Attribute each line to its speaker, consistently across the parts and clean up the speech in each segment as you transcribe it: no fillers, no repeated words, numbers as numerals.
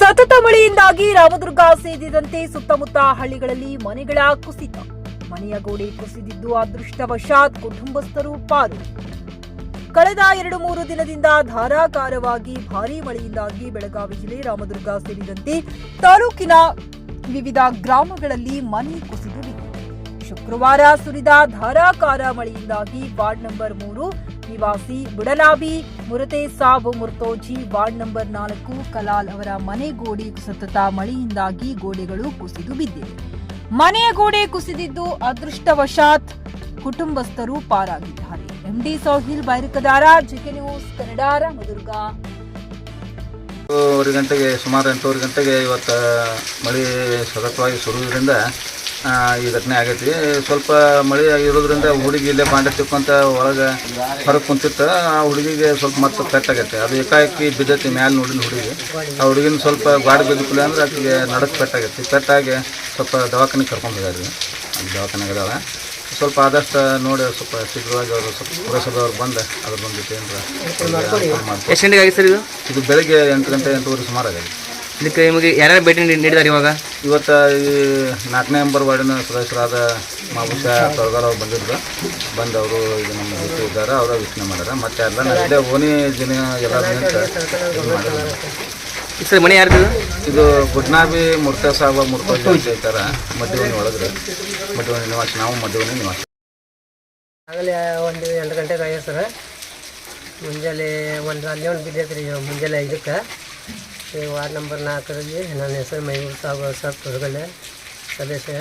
Speaker 1: ಸತತ ಮಳೆಯಿಂದಾಗಿ ರಾಮದುರ್ಗ ಸೇರಿದಂತೆ ಸುತ್ತಮುತ್ತ ಹಳ್ಳಿಗಳಲ್ಲಿ ಮನೆಗಳ ಕುಸಿತ. ಮನೆಯ ಗೋಡೆ ಕುಸಿದಿದ್ದು ಅದೃಷ್ಟವಶಾತ್ ಕುಟುಂಬಸ್ಥರು ಪಾರು. ಕಳೆದ 2-3 ದಿನದಿಂದ ಧಾರಾಕಾರವಾಗಿ ಭಾರೀ ಮಳೆಯಿಂದಾಗಿ ಬೆಳಗಾವಿ ಜಿಲ್ಲೆ ರಾಮದುರ್ಗ ಸೇರಿದಂತೆ ತಾಲೂಕಿನ ವಿವಿಧ ಗ್ರಾಮಗಳಲ್ಲಿ ಮನೆ ಕುಸಿದು ಬಿದ್ದಿದೆ. ಶುಕ್ರವಾರ ಸುರಿದ ಧಾರಾಕಾರ ಮಳೆಯಿಂದಾಗಿ ವಾರ್ಡ್ ನಂಬರ್ 3 ನಿವಾಸಿ ಬುಡಲಾಬಿ ಮುರತೆ ಸಾಬ್ ಮುರ್ತೋಜಿ, ವಾರ್ಡ್ ನಂಬರ್ 4 ಕಲಾಲ್ ಅವರ ಮನೆ ಗೋಡೆ ಸತತ ಮಳೆಯಿಂದಾಗಿ ಗೋಡೆಗಳು ಕುಸಿದು ಬಿದ್ದಿವೆ. ಮನೆಯ ಗೋಡೆ ಕುಸಿದಿದ್ದು ಅದೃಷ್ಟವಶಾತ್ ಕುಟುಂಬಸ್ಥರು ಪಾರಾಗಿದ್ದಾರೆ. MD Sohail Bairakadar, GK news Kannada, Ramdurg.
Speaker 2: ಸುಮಾರು 8 ಗಂಟೆಗೆ ಇವತ್ತು ಮಳೆ ಸತತವಾಗಿ ಸುರುವುದರಿಂದ ಈ ಘಟನೆ ಆಗೈತಿ. ಸ್ವಲ್ಪ ಮಳೆ ಇರೋದ್ರಿಂದ ಹುಡುಗಿ ಇಲ್ಲೇ ಬಾಂಡೆ ತಿಕ್ಕೊಂತ ಒಳಗೆ ಹೊರಗೆ ಕುಂತಿತ್ತು. ಆ ಹುಡುಗಿಗೆ ಸ್ವಲ್ಪ ಮತ್ತೆ ಪೆಟ್ಟಾಗೈತೆ. ಅದು ಏಕಾಏಕಿ ಬಿದ್ದೈತಿ ಮ್ಯಾಲೆ ನೋಡಿದ ಹುಡುಗಿ. ಆ ಹುಡುಗಿನ ಸ್ವಲ್ಪ ಗಾಡಿ ಬಿದ್ದಿಲ್ಲ ಅಂದ್ರೆ ಆಕೆಗೆ ನಡಕ್ಕೆ ಪೆಟ್ಟಾಗೈತಿ. ಪೆಟ್ಟಾಗಿ ಸ್ವಲ್ಪ ದವಾಖಾನೆಗೆ ಕರ್ಕೊಂಡು ಹೋಗ್ಯಾರ. ಅಲ್ಲಿ ದವಾಖಾನೆಗೆ ಅದಾವ. ಸ್ವಲ್ಪ ಆದಷ್ಟು ನೋಡಿ ಸ್ವಲ್ಪ ಶೀಘ್ರವಾಗಿ ಅವರು ಸ್ವಲ್ಪ ಪುರಸಭೆಯವ್ರು ಬಂದು ಅದ್ರ ಬಂದಿತ್ತು ಏನಾರ.
Speaker 3: ಎಷ್ಟು ಗಂಟೆಗೆ ಆಗಿ ಸರ್
Speaker 2: ಇದು ಬೆಳಗ್ಗೆ 8 ಗಂಟೆ 8:30 ಸುಮಾರು ಆಗಿದೆ.
Speaker 3: ಇದಕ್ಕೆ ನಿಮಗೆ ಯಾರ್ಯಾರು ಭೇಟಿ ನೀಡಿದ್ದಾರೆ ಇವಾಗ?
Speaker 2: ಇವತ್ತು ಈ 4ನೇ ನಂಬರ್ ವಾರ್ಡಿನ ಸದಸ್ಯರಾದ ಮಾಬುಷಾ ತೊಳಗಾರ ಅವ್ರು ಬಂದಿದ್ರು. ಬಂದು ಅವರು ಈಗ ನಮ್ಮ ಜೊತೆ ಇದ್ದಾರೆ. ಅವರ ವೀಕ್ಷಣೆ ಮಾಡ್ಯಾರ. ಮತ್ತೆ ಎಲ್ಲ ನಾಳೆ ಓಣಿ ಜನ ಎಲ್ಲ ಮಾಡಿದ್ದಾರೆ.
Speaker 3: ಸರ್ ಮನೆ ಯಾರ್ದು?
Speaker 2: ಇದು ಗುಡ್ನಾಬಿ ಮುರ್ತಾ ಸಾಬ ಮುರ್ತೋಜಿ ಅಂತ ಹೇಳ್ತಾರೆ. ಮಧ್ಯವನಿ ಒಳಗ್ರಿ, ಮಧ್ಯವನಿ ನಿವಾಸ. ನಾವು ಮಧ್ಯವನಿ ನಿವಾಸ.
Speaker 4: ಆಗಲೇ ಒಂದು 8 ಗಂಟೆಗೆ ಆಗ್ಯದ ಸರ್. ಮುಂಜಾನೆ ಅಲ್ಲಿ ಒಂದು ಬಿದ್ದೈತೆ ರೀ. ಮುಂಜಾನೆ 5ಕ್ಕೆ ಈ ವಾರ್ಡ್ ನಂಬರ್ 4ರಲ್ಲಿ ನನ್ನ ಹೆಸರು ಮೈಬೂರ್ ಸಾಬ್ ತೊಡಗಲ್ಲೆ ಸದಸ್ಯ.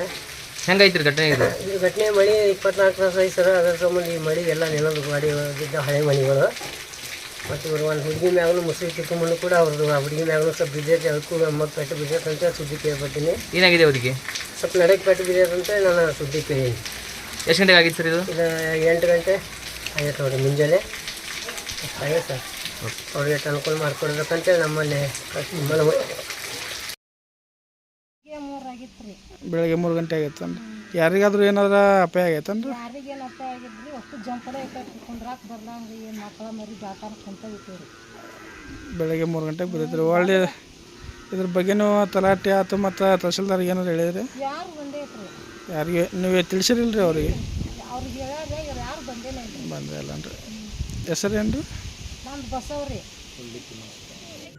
Speaker 3: ಹೆಂಗೈತಿ ಘಟನೆ? ಇದು
Speaker 4: ಈ ಘಟನೆ ಮಳೆ 24 ತಾಸು ಐತೆ ಸರ್. ಅದರ ಸಂಬಂಧ ಈ ಮಳೆ ಎಲ್ಲ ನೆಲದ ಗಾಡಿ ಬಿದ್ದ ಹಳೆ ಮನೆಗಳು. ಮತ್ತು ಇವರು ಒಂದು ಹುಡುಗಿ ಮ್ಯಾಗಲೂ ಮುಸುರಿ ಕಿತ್ಕೊಂಡು ಕೂಡ ಅವ್ರದ್ದು ಆ ಹುಡುಗಿ ಮ್ಯಾಗಲೂ ಸ್ವಲ್ಪ ಬಿದ್ದೈತೆ. ಅದಕ್ಕೂ ನಮ್ಮ ಪೆಟ್ಟು ಬಿದ್ದೈತೆ ಅಂತ ಸುದ್ದಿ ಕೇಳ್ಪಟ್ಟಿನಿ.
Speaker 3: ಏನಾಗಿದೆ ಅವರಿಗೆ?
Speaker 4: ಸ್ವಲ್ಪ ನಡೆಗೆ ಪೆಟ್ಟು ಬಿದ್ದೈತೆ ಅಂತ ನಾನು ಸುದ್ದಿ ಕೇಳೀನಿ.
Speaker 3: ಎಷ್ಟು ಗಂಟೆಗೆ ಆಗಿತ್ತು ಸರ್ ಇದು?
Speaker 4: 8 ಗಂಟೆ ಆಗೈತೆ ನೋಡಿ ಮುಂಜಾನೆ ಆಗೈತೆ ಸರ್. ಅವ್ರಿಗೆ ಅನುಕೂಲ ಮಾಡಿಕೊಡ್ಬೇಕಂತೇಳಿ ನಮ್ಮಲ್ಲಿ
Speaker 5: ಬೆಳಗ್ಗೆ 3 ಗಂಟೆ ಆಗೈತನ್ರಿ. ಯಾರಿಗಾದ್ರೂ ಏನಾರ ಅಪಾಯ ಆಗೈತನ್ರಿ?
Speaker 6: ಯಾರಿಗೇನು ಅಪಾಯ ಆಗಿದ್ರಿ ಅಷ್ಟು ಜಂಪಡೆ ಕುಂದ್ರಾಕ ಬರ್ಲಂಗೆ ಏನು ಮಕ್ಕಳ ಮರಿ ಜಾತಾರ ಕುಂತೀವಿ.
Speaker 5: ಬೆಳಗ್ಗೆ 3 ಗಂಟೆಗೆ ಬಿದ್ದೈತ್ರಿ. ಒಳ್ಳೆ ಇದ್ರ ಬಗ್ಗೆನೂ ತಲಾಟೆ ಆಯ್ತು ಮತ್ತು ತಹಸೀಲ್ದಾರ್ಗೆ ಏನಾರು ಹೇಳಿದ್ರಿ?
Speaker 6: ಯಾರು ಬಂದೇ ಐತ್ರಿ?
Speaker 5: ಯಾರಿಗೆ ನೀವೇ ತಿಳಿಸಿರಿಲ್ರಿ ಅವ್ರಿಗೆ?
Speaker 6: ಅವ್ರಿಗೆ ಹೇಳ್ಯಾರ, ಯಾರು ಬಂದೇನೆ
Speaker 5: ಬಂದೇ ಇಲ್ಲನ್ರಿ. ಹೆಸರೇನು ರೀ?
Speaker 6: ನಂದು ಬಸವ್ರಿ.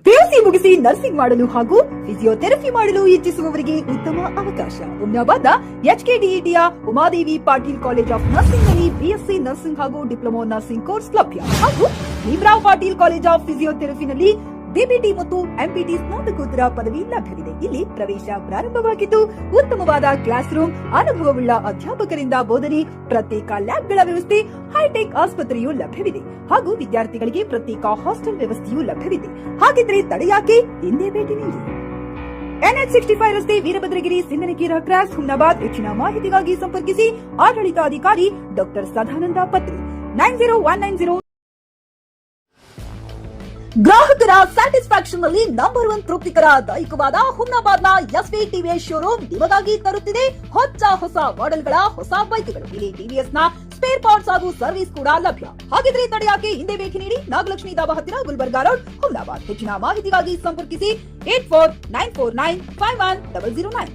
Speaker 1: ಪಿಯುಸಿ ಮುಗಿಸಿ ನರ್ಸಿಂಗ್ ಮಾಡಲು ಹಾಗೂ ಫಿಸಿಯೋಥೆರಪಿ ಮಾಡಲು ಇಚ್ಛಿಸುವವರಿಗೆ ಉತ್ತಮ ಅವಕಾಶ. ಹುಮ್ನಾಬಾದ್ನ HKDETಯ Umadevi Patil college of nursing ನಲ್ಲಿ BSc ನರ್ಸಿಂಗ್ ಹಾಗೂ ಡಿಪ್ಲೊಮಾ ನರ್ಸಿಂಗ್ ಕೋರ್ಸ್ ಲಭ್ಯ. ಹಾಗೂ ಭೀಮರಾವ್ ಪಾಟೀಲ್ ಕಾಲೇಜ್ ಆಫ್ ಫಿಸಿಯೋಥೆರಪಿನಲ್ಲಿ BPT ಮತ್ತು MPT ಸ್ನಾತಕೋತ್ತರ ಪದವಿ ಲಭ್ಯವಿದೆ. ಇಲ್ಲಿ ಪ್ರವೇಶ ಪ್ರಾರಂಭವಾಗಿದ್ದು ಉತ್ತಮವಾದ ಕ್ಲಾಸ್ ರೂಮ್, ಅನುಭವವುಳ್ಳ ಅಧ್ಯಾಪಕರಿಂದ ಬೋಧನೆ, ಪ್ರತ್ಯೇಕ ಲ್ಯಾಬ್ಗಳ ವ್ಯವಸ್ಥೆ, ಹೈಟೆಕ್ ಆಸ್ಪತ್ರೆಯೂ ಲಭ್ಯವಿದೆ. ಹಾಗೂ ವಿದ್ಯಾರ್ಥಿಗಳಿಗೆ ಪ್ರತ್ಯೇಕ ಹಾಸ್ಟೆಲ್ ವ್ಯವಸ್ಥೆಯೂ ಲಭ್ಯವಿದೆ. ಹಾಗಿದ್ರೆ ತಡೆಯಾಕೆ? ಹಿಂದೆ ಭೇಟಿ ನೀಡಿ. NH65 ರಸ್ತೆ, ವೀರಭದ್ರಗಿರಿ, ಸಿಂಗನಕೀರ ಕ್ರಾಸ್, ಹುಮ್ನಾಬಾದ್. ಹೆಚ್ಚಿನ ಮಾಹಿತಿಗಾಗಿ ಸಂಪರ್ಕಿಸಿ ಆಡಳಿತಾಧಿಕಾರಿ ಡಾಕ್ಟರ್ ಸದಾನಂದ ಪತ್ರಿ 901990. ಗ್ರಾಹಕರ ಸ್ಯಾಟಿಸ್ಫ್ಯಾಕ್ಷನ್ ನಲ್ಲಿ ನಂಬರ್ 1 ತೃಪ್ತಿಕರ ದೈಹಿಕವಾದ ಹುಮ್ನಾಬಾದ್ನ SV TVS ಶೋರೂಮ್ ನಿಮಗಾಗಿ ತರುತ್ತಿದೆ ಹೊಸ ಮಾಡೆಲ್ಗಳ ಹೊಸ ಬೈಕ್ಗಳು. ಇಲ್ಲಿ TVS ನ ಸ್ಪೇರ್ ಪಾರ್ಟ್ಸ್ ಹಾಗೂ ಸರ್ವಿಸ್ ಕೂಡ ಲಭ್ಯ. ಹಾಗಿದ್ರೆ ತಡೆಯಾಕೆ? ಹಿಂದೆ ಭೇಟಿ ನೀಡಿ. ನಾಗಲಕ್ಷ್ಮಿ ದಾಬಾ ಹತ್ತಿರ, ಗುಲ್ಬರ್ಗಾ ರೋಡ್, ಹುಮ್ನಾಬಾದ್. ಹೆಚ್ಚಿನ ಮಾಹಿತಿಗಾಗಿ ಸಂಪರ್ಕಿಸಿ 8494951009.